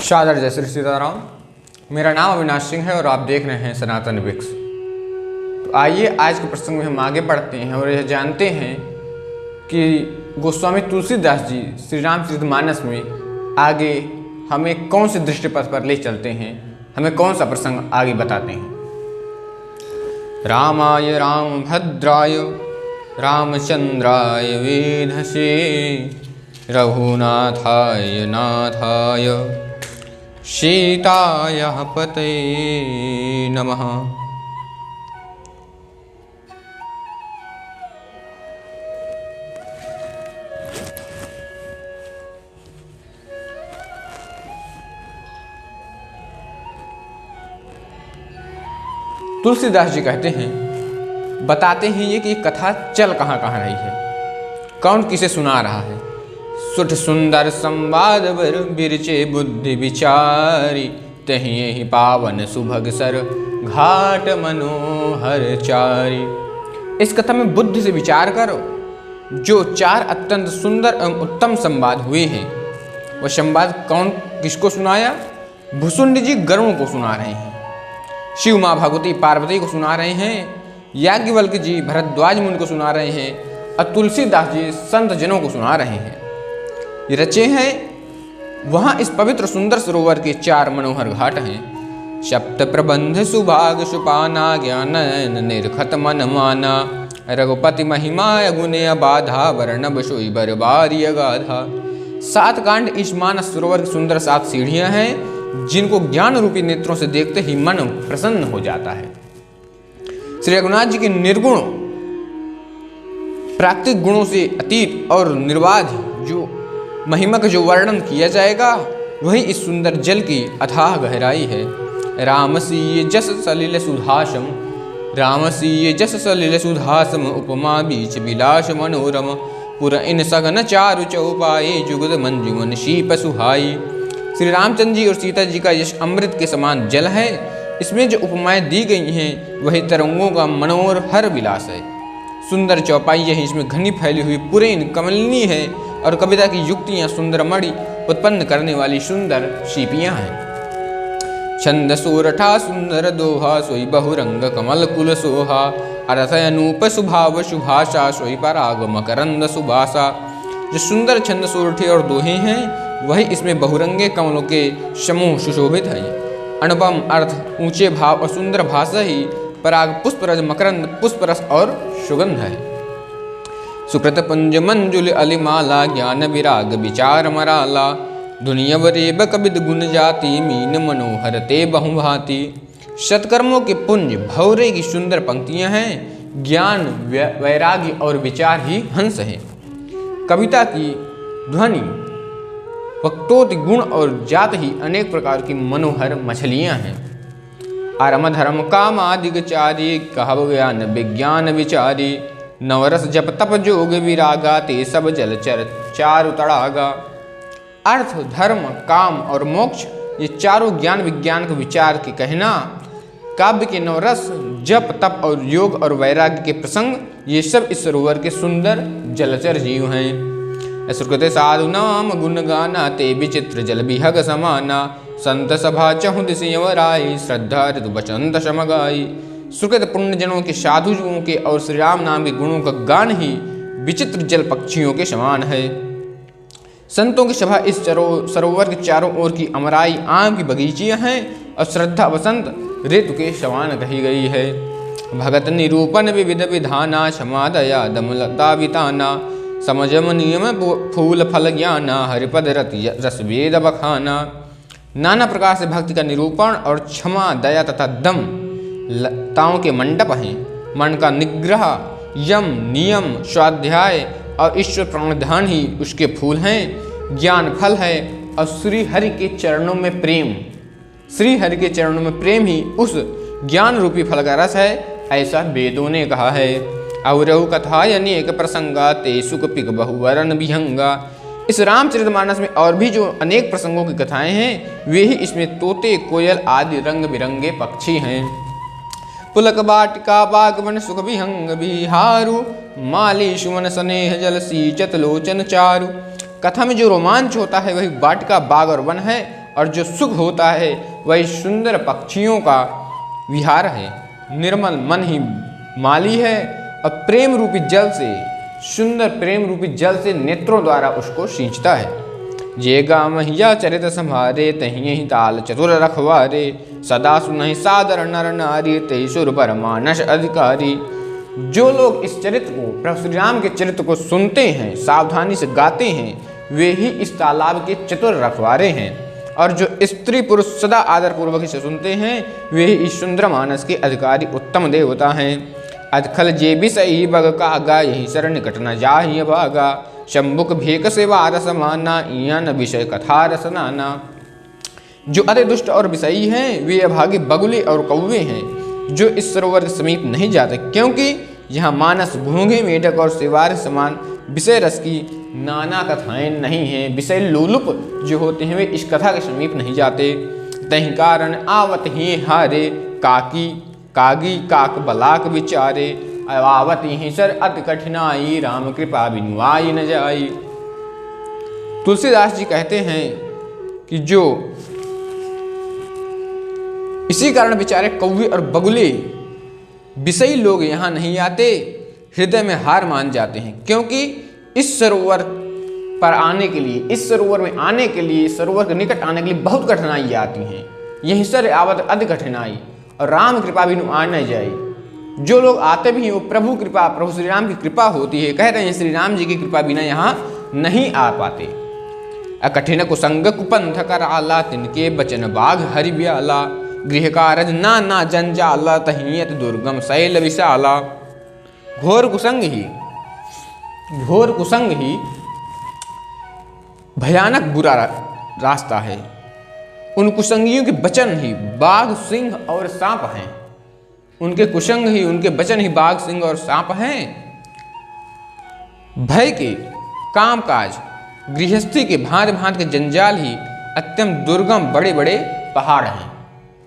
सादर जय श्री सीताराम। मेरा नाम अविनाश सिंह है और आप देख रहे हैं सनातन विक्स। तो आइए आज के प्रसंग में हम आगे बढ़ते हैं और यह जानते हैं कि गोस्वामी तुलसीदास जी श्री रामचरितमानस में आगे हमें कौन से दृष्टिपथ पर ले चलते हैं, हमें कौन सा प्रसंग आगे बताते हैं। रामाय रामभद्राय रामचंद्राय वेधसे रघुनाथाय नाथाय सीताय पतये नमः। तुलसीदास जी कहते हैं, बताते हैं ये कि ये कथा चल कहाँ कहाँ रही है, कौन किसे सुना रहा है। सुठ सुंदर संवाद बर बिरचे बुद्धि विचारी, तहिए ही पावन सुभग सर घाट मनोहर चारी। इस कथा में बुद्धि से विचार करो। जो चार अत्यंत सुंदर एवं उत्तम संवाद हुए हैं, वह संवाद कौन किसको सुनाया? भुसुंड जी गरुड़ को सुना रहे हैं, शिव माँ भगवती पार्वती को सुना रहे हैं, याज्ञवल्क्य जी भरद्वाज मुनि को सुना रहे हैं और तुलसीदास जी संत जनों को सुना रहे हैं। ये रचे हैं वहाँ इस पवित्र सुंदर सरोवर के चार मनोहर घाट हैं। सप्त प्रबंध सुभाग सुपाना ज्ञान निर्खत मन माना, रघुपति महिमा गुणे बाधा वर्णब सोई बरबारी अगाधा। सात कांड इस मानस सरोवर की सुंदर सात सीढ़ियां हैं, जिनको ज्ञान रूपी नेत्रों से देखते ही मन प्रसन्न हो जाता है। श्री रघुनाथ जी के निर्गुण प्राकृतिक गुणों से अतीत और निर्बाध जो महिमा का जो वर्णन किया जाएगा, वही इस सुंदर जल की अथाह गहराई है। रामसीय जस सलिल सुधासम, रामसीय जस सलिल सुधासम, उपमा बीच विलास मनोरम, पुर इन सगन चारु चौपाई, जुगद मंजुमन शीप सुहाई। श्री रामचंद्र जी और सीता जी का यश अमृत के समान जल है। इसमें जो उपमाएं दी गई हैं, वही तरंगों का मनोहर विलास है। सुंदर चौपाइयाँ हैं, इसमें घनी फैली हुई पुरैन कमलिनी है और कविता की युक्तियाँ सुंदर मणि उत्पन्न करने वाली सुंदर शिपियाँ हैं। छंद सोरठा सुंदर दोहा, सोई बहुरंग कमल कुल सोहा, अरथ अनूप सुभाव सुभाषा, सोई पराग मकरंद सुबासा। जो सुंदर छंद सोरठे और दोहे हैं, वही इसमें बहुरंगे कमलों के समूह सुशोभित हैं। अनुपम अर्थ, ऊंचे भाव और सुंदर भाषा ही पराग पुष्परज मकरंद पुष्परस और सुगंध है। सुकृत पुंज मंजुल अलिमाला, ज्ञान विराग विचार मराला, दुनिया वरेब कबिद गुण जाति, मीन मनोहर ते बहुभांति। सत्कर्मों के पुंज भौरे की सुंदर पंक्तियां हैं, ज्ञान वैराग्य और विचार ही हंस हैं। कविता की ध्वनि वक्तोक्ति गुण और जात ही अनेक प्रकार की मनोहर मछलियां हैं। अरम धर्म काम आदिगचारी, कहव ज्ञान विज्ञान विचारी, नवरस जप तप जोग विरागा, ते सब जलचर चारु तड़ागा। अर्थ, धर्म, काम और मोक्ष, ये चारों ज्ञान विज्ञान के विचार के कहना, काव्य के नवरस, जप तप और योग और वैराग्य के प्रसंग, ये सब इस सरोवर के सुंदर जलचर जीव हैं। सुकृत साधु नाम गुण गाना, ते विचित्र जल बिहग समाना, संत सभा चहु दिशयवराई, श्रद्धा ऋतु बचंत समगाई। सुकृत पुण्य जनों के, साधुओं के और श्री राम नाम के गुणों का गान ही विचित्र जल पक्षियों के समान है। संतों की सभा इस सरोवर के चारों ओर की अमराई आम की बगीचियां हैं और श्रद्धा वसंत ऋतु के समान कही गई है। भगत निरूपण विविध विधाना, क्षमा दया दमलता विताना, समझम नियम फूल फल ज्ञाना, हरिपद रति रस वेद बखाना। नाना प्रकार से भक्ति का निरूपण और क्षमा दया तथा दम लताओं के मंडप हैं। मन का निग्रह, यम नियम स्वाध्याय और ईश्वर प्रणिधान ही उसके फूल हैं। ज्ञान फल है और श्री हरि के चरणों में प्रेम, श्री हरि के चरणों में प्रेम ही उस ज्ञान रूपी फल का रस है, ऐसा वेदों ने कहा है। औरहु कथा अनेक प्रसंगा, ते सुख पिक बहुवरण विहंगा। इस रामचरितमानस में और भी जो अनेक प्रसंगों की कथाएं हैं, वे ही इसमें तोते कोयल आदि रंग बिरंगे पक्षी हैं। पुलक बाटिका बागवन सुख विहंग बिहारू, माली सुमन स्नेह जल सींचत लोचन चारु। कथा में जो रोमांच होता है वही वाटिका, बाग और वन है और जो सुख होता है वही सुंदर पक्षियों का विहार है। निर्मल मन ही माली है और प्रेम रूपी जल से, सुंदर प्रेम रूपी जल से नेत्रों द्वारा उसको सींचता है। जे गा महिया चरित संभारे तहिं ही ताल चतुर रखवारे, सदा सुनहि सादर नर नारी तहि सुर पर मानस अधिकारी। जो लोग इस चरित्र को, प्रभु श्री राम के चरित्र को सुनते हैं, सावधानी से गाते हैं, वे ही इस तालाब के चतुर रखवारे हैं। और जो स्त्री पुरुष सदा आदर पूर्वक इसे सुनते हैं, वे ही इस सुंदर मानस के अधिकारी उत्तम देवता हैं। अधखल जे बिसई बग कागा, यही सर निकट न जाहि भागा। शंभुक भेक सेवा रस माना, इयन विषय कथा रस नाना। जो अति दुष्ट और विषयी हैं, वे अभागे बगुले और कौवे हैं, जो इस सरोवर के समीप नहीं जाते, क्योंकि यहाँ मानस घोंघे मेढक और सेवार समान विषय रस की नाना कथाएं नहीं हैं। विषय लोलुप जो होते हैं वे इस कथा के समीप नहीं जाते। तहि कारण आवत ही हारे, काकी कागी काक बलाक विचारे। आवत ही सर अति कठिनाई, राम कृपा बिनु आई न जाई। तुलसीदास जी कहते हैं कि जो इसी कारण बेचारे कौवे और बगुले विषयी लोग यहाँ नहीं आते, हृदय में हार मान जाते हैं, क्योंकि इस सरोवर पर आने के लिए, इस सरोवर में आने के लिए, सरोवर के निकट आने के लिए बहुत कठिनाई आती हैं। यही सर आवत अति कठिनाई और राम कृपा बिनु आ न जाए। जो लोग आते भी हैं वो प्रभु कृपा, प्रभु श्री राम की कृपा होती है। कहते हैं श्री राम जी की कृपा बिना यहाँ नहीं आ पाते। अकठिन कुसंग कुपंथ कराला, तिनके बचन बाघ हरि ब्याला। गृह कारज नाना जंजाला, तहियत दुर्गम शैल विशाला। घोर कुसंग ही भयानक बुरा रास्ता है। उन कुसंगियों के वचन ही बाघ, सिंह और सांप हैं। उनके कुसंग ही, उनके वचन ही बाघ, सिंह और सांप हैं। भय के कामकाज, गृहस्थी के भांत भांत के जंजाल ही अत्यंत दुर्गम बड़े बड़े पहाड़ हैं।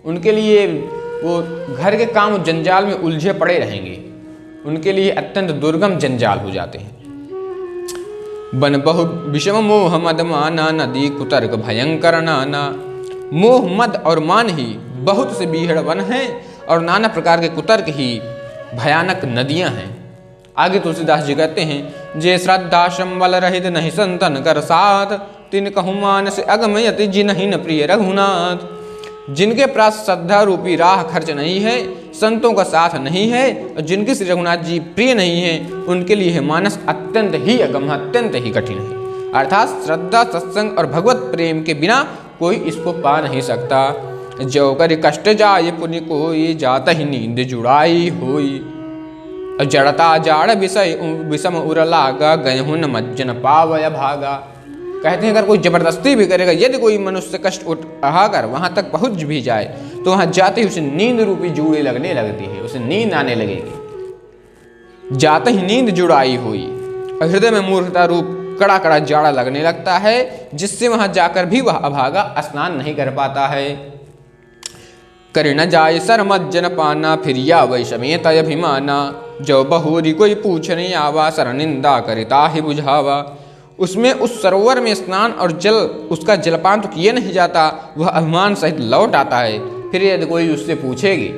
उनके लिए वो घर के काम जंजाल में उलझे पड़े रहेंगे, उनके लिए अत्यंत दुर्गम जंजाल हो जाते हैं। बन बहु विषम मोह मद माना, नदी कुतर्क भयंकर नाना। मोह मद और मान ही बहुत से बीहड़ वन हैं और नाना प्रकार के कुतर्क ही भयानक नदियां हैं। आगे तुलसीदास जी कहते हैं, जे श्रद्धा संबल रहित नहीं संतन कर साथ, तिन कहु मानस अगमयति जिनहि न प्रिय रघुनाथ। जिनके पास श्रद्धा रूपी राह खर्च नहीं है, संतों का साथ नहीं है और जिनके श्री रघुनाथ जी प्रिय नहीं है, उनके लिए मानस अत्यंत ही अगम, अत्यंत ही कठिन है। अर्थात श्रद्धा, सत्संग और भगवत प्रेम के बिना कोई इसको पा नहीं सकता। जो कर कष्ट जाय पुनि कोई, जात ही नींद जुड़ाई होई। जड़ता जाड़ विषय विषम उर लागा, गयहुन मज्जन पावय भागा। कहते हैं अगर कोई जबरदस्ती भी करेगा, यदि कोई मनुष्य कष्ट उठाकर वहां तक पहुंच भी जाए, तो वहां जाते ही उसे नींद रूपी जूड़े लगने लगती है, उसे नींद आने लगेगी। जाते ही नींद जुड़ाई हुई और हृदय में मूर्खता रूप कड़ा कड़ा जाड़ा लगने लगता है, जिससे वहां जाकर भी वह अभागा स्नान नहीं कर पाता है। कर न जाय सर मज्जन पाना, फिर या वै समेत अभिमाना। जो बहुरी कोई पूछने आवा, सर निंदा करता ही बुझावा। उसमें उस सरोवर में स्नान और जल, उसका जलपान तो किए नहीं जाता, वह अभिमान सहित लौट आता है। फिर यदि कोई उससे पूछेगी,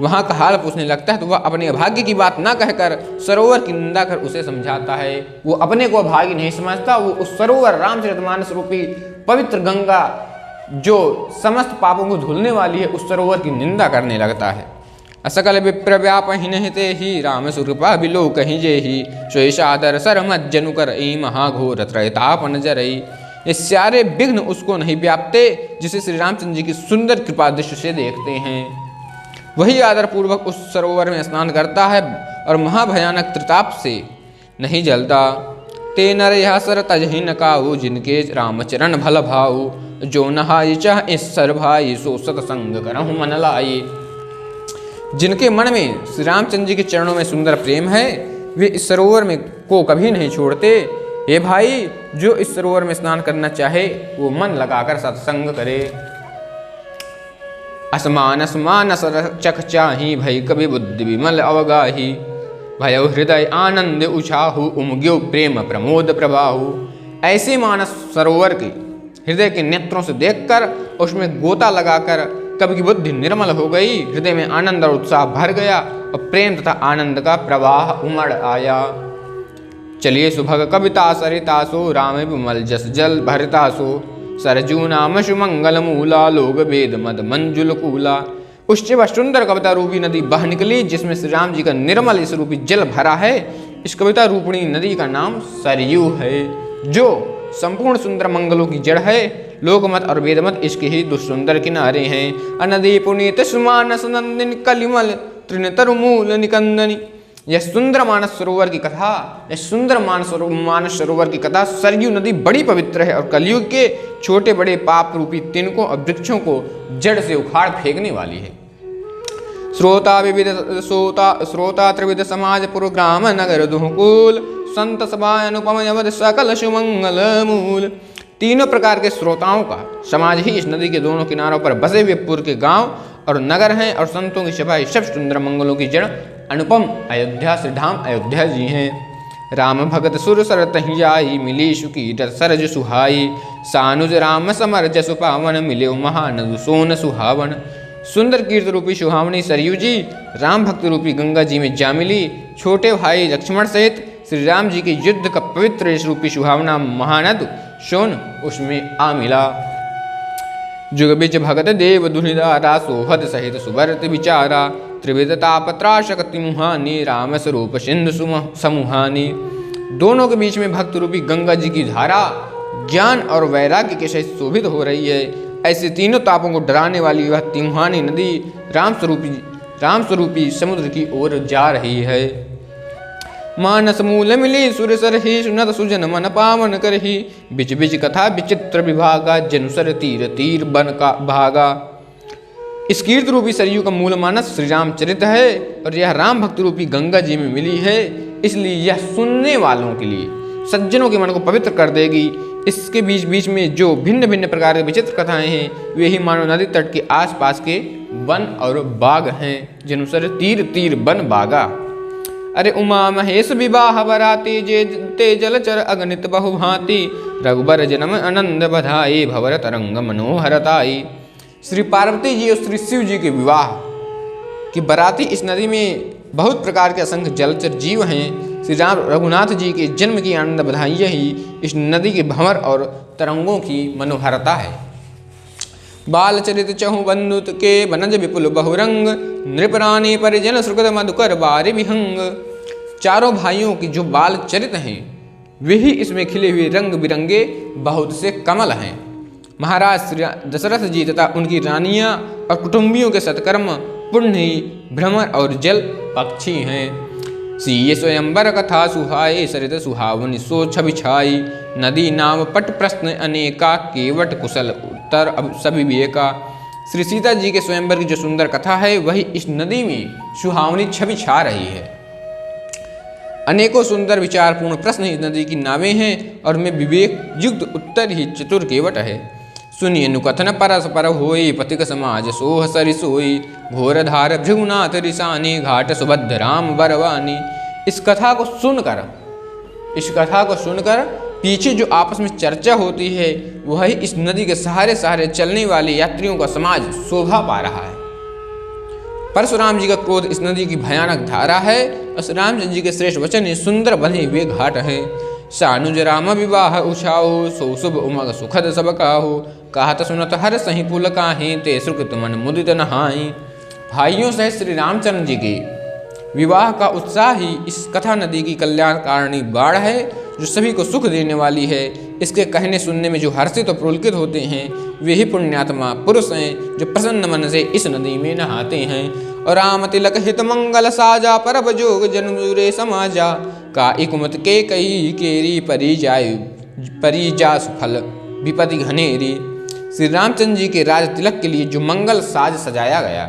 वहाँ का हाल पूछने लगता है, तो वह अपने अभाग्य की बात ना कहकर सरोवर की निंदा कर उसे समझाता है। वो अपने को अभागी नहीं समझता, वो उस सरोवर रामचरितमानस रूपी पवित्र गंगा जो समस्त पापों को धुलने वाली है, उस सरोवर की निंदा करने लगता है। असकल विप्र व्यापहि नहिते ही, राम सुकृपा बिलो कहीं जे ही। स्वेशादर सर मज्जनु कर महाघोर त्रयतापन जरई। ये सारे विघ्न उसको नहीं व्यापते जिसे श्री रामचंद्र जी की सुंदर कृपा दृष्टि से देखते हैं। वही आदर पूर्वक उस सरोवर में स्नान करता है और महाभयानक त्रिताप से नहीं जलता। ते नर यह सर तजहि न काऊ, जिनके रामचरण भल भाऊ। जो नहाई चाह इस सर भाई, सो सतसंग करहु मन लाई। जिनके मन में श्री रामचंद्र जी के चरणों में सुंदर प्रेम है, वे इस सरोवर में को कभी नहीं छोड़ते। हे भाई, जो इस सरोवर में स्नान करना चाहे वो मन लगाकर सत्संग करे। असमानस मानस चख चाही, भई कवि बुद्धि विमल अवगाही। भयो हृदय आनंद उछाहु, उमग्यो प्रेम प्रमोद प्रभाहु। ऐसे मानस सरोवर के हृदय के नेत्रों से देखकर उसमें गोता लगाकर कवि की बुद्धि निर्मल हो गई, हृदय में आनंद और उत्साह भर गया और प्रेम तथा आनंद का प्रवाह उमड़ आया। चलिए सुभग कविता सरितासो राम विमल जस जल भरितासो सरजू नाम सुमंगल मूला लोग वेद मद मंजुल कूला। उससे वह सुंदर कविता रूपी नदी बह निकली जिसमें श्री राम जी का निर्मल इस रूपी जल भरा है। इस कविता रूपिणी नदी का नाम सरयू है, जो संपूर्ण सुंदर मंगलों की जड़ है। लोकमत और वेदमत इसके ही दो सुंदर किनारे हैं। अनदी पुनीत सुमानस नंदिनी कलिमल तृण तरुमूल निकंदनी। यह सुंदर मानस सरोवर की कथा, मानस सरोवर की कथा सरयू नदी बड़ी पवित्र है और कलयुग के छोटे बड़े पाप रूपी तिनकों और वृक्षों को जड़ से उखाड़ फेंकने वाली है। श्रोता त्रिविध समाज पुर ग्राम नगर दुहकूल संत सभा अनुपम अवध सकल सुमंगल मूल। तीनों प्रकार के श्रोताओं का समाज ही इस नदी के दोनों किनारों पर बसे हुए पुर के गांव और नगर हैं, और संतों की सभा सब सुंदर मंगलों की जड़ अनुपम अयोध्या श्री धाम अयोध्या जी हैं। राम भगत सुर सर तहि आई मिली सुकीट सरज सुहाई सानुज राम समर जसु पावन मिले महानद सोन सुहावन। सुंदर कीर्त रूपी सुहावनी सरयू जी राम भक्त रूपी गंगा जी में जा मिली। छोटे भाई लक्ष्मण सहित श्री राम जी के युद्ध का पवित्र इस रूपी सुहावना महानद सोन उसमें आ मिला। जुग बिच भगत देव दुनिदारा सोहद सहित सुभरत विचारा त्रिविध तापत्रा शक्ति मुहानी राम स्वरूप सिंधु समूहानी। दोनों के बीच में भक्त रूपी गंगा जी की धारा ज्ञान और वैराग्य के सहित शोभित हो रही है। ऐसे तीनों तापों को डराने वाली वह तिमुहानी नदी राम स्वरूपी समुद्र की ओर जा रही है। मानस मूल मिली सुर सर ही सुनत सुजन मन पावन करही बिच बिच कथा विचित्र विभागा जनुसर तीर तीर बन का भागा। इस कीर्त रूपी सरयू का मूल मानस श्री राम चरित है और यह राम भक्त रूपी गंगा जी में मिली है, इसलिए यह सुनने वालों के लिए सज्जनों के मन को पवित्र कर देगी। इसके बीच बीच में जो भिन्न भिन्न प्रकार के विचित्र कथाएं हैं वे ही मानो नदी तट के आसपास के वन और बाग हैं। जनुसर तीर तीर बन बागा। अरे उमा महेश विवाह बराती जे ते जलचर अगणित बहुभांति रघुबर जन्म आनंद बधाई भवर तरंग मनोहरताई। श्री पार्वती जी और श्री शिव जी के विवाह की बराती इस नदी में बहुत प्रकार के असंख्य जलचर जीव हैं। श्री राम रघुनाथ जी के जन्म की आनंद बधाइयाँ ही इस नदी के भंवर और तरंगों की मनोहरता है। बाल चरित चहु बंधुत के बनज विपुल बहुरंग नृपरानी परिजन सुकृत मधुकर बारि विहंग। चारों भाइयों की जो बाल चरित हैं वे ही इसमें खिले हुए रंग बिरंगे बहुत से कमल हैं। महाराज श्री दशरथ जी तथा उनकी रानियां और कुटुंबियों के सत्कर्म पुण्य भ्रमर और जल पक्षी हैं। सीय स्वयंवर कथा सुहाए सरित सुहावनी सो छवि छाई नदी नाम पट प्रश्न अनेका केवट कुशल उत्तर सभी विवेका। श्री सीता जी के स्वयंवर की जो सुंदर कथा है वही इस नदी में सुहावनी छवि छा रही है। अनेकों सुंदर विचारपूर्ण प्रश्न इस नदी की नावें हैं और में विवेक युक्त उत्तर ही चतुर केवट है। सुनिए नुकथन परस्पर होई पथिक समाज सोह सरि सोई घोर धार भृगुनाथ रिसानी घाट सुभद्र राम बरवानी। इस कथा को सुनकर पीछे जो आपस में चर्चा होती है वही इस नदी के सहारे सहारे चलने वाले यात्रियों का समाज शोभा पा रहा है। परशुराम जी का क्रोध इस नदी की भयानक धारा है और श्री रामचंद्र जी के श्रेष्ठ वचन सुंदर बने हुए घाट है। सानुज राम विवाह उछाओ सो शुभ उमग सुखद सब काहो कहत सुनत हर सही पुल काहे ते सुकृत मन मुदित नहाई। भाइयों सहित श्री रामचंद्र जी के विवाह का उत्साह ही इस कथा नदी की कल्याणकारिणी बाढ़ है जो सभी को सुख देने वाली है। इसके कहने सुनने में जो हर्षित और पुलकित होते हैं वे ही पुण्यात्मा पुरुष हैं जो प्रसन्न मन से इस नदी में नहाते हैं। और राम तिलक हित मंगल साजा परब जोग जनुरे समाजा का इकुमत के कई केरी परिजा सुफल विपति घनेरी। श्री रामचंद्र जी के राज तिलक के लिए जो मंगल साज सजाया गया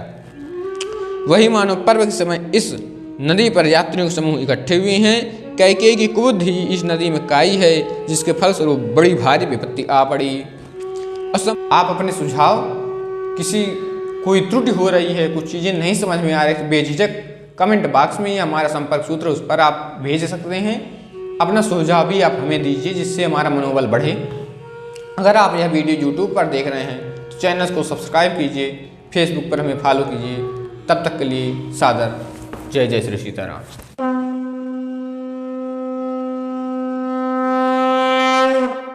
वही मानो पर्व के समय इस नदी पर यात्रियों के समूह इकट्ठे हुए हैं। कैकेयी की कुबुद्धि इस नदी में काई है जिसके फलस्वरूप बड़ी भारी विपत्ति आ पड़ी। आप अपने सुझाव कोई त्रुटि हो रही है, कुछ चीज़ें नहीं समझ में आ रही तो बेझिझक कमेंट बॉक्स में या हमारा संपर्क सूत्र उस पर आप भेज सकते हैं। अपना सुझाव भी आप हमें दीजिए जिससे हमारा मनोबल बढ़े। अगर आप यह वीडियो यूट्यूब पर देख रहे हैं तो चैनल को सब्सक्राइब कीजिए, फेसबुक पर हमें फॉलो कीजिए। तब तक के लिए सादर जय जय श्री सीताराम।